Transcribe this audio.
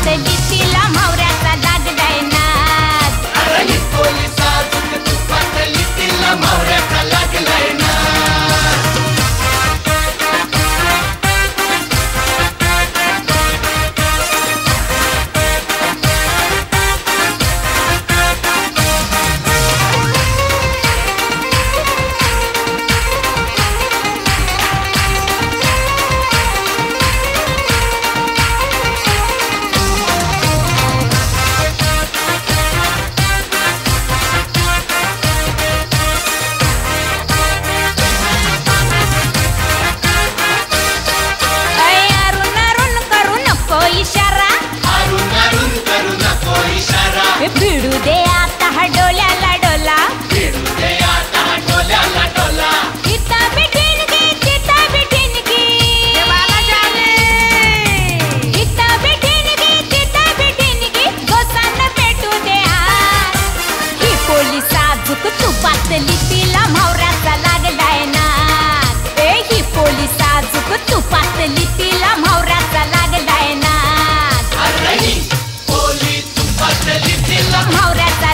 पातली तिला म्हावऱ्याचा लागलाय नाद. अरे ही पोलीस अजून तू पातली तिला म्हावऱ्याचा लागलाय नाद. भिडू दे आता हा डोल्याला डोला, भिडू दे आता हा डोल्याला डोला. चिता बिठीन की चिता बिठीन की देवाला जाने. चिता बिठीन की गोसान पेटू दे हात. ही पोलीस अजूक तू पातली तिला म्हावऱ्याचा लागलाय नाद. ए ही पोलीस अजूक तू पातली तिला म्हावऱ्याचा लागलाय नाद. अरे ही पोलीस तू पातली तिला म्हावऱ्याचा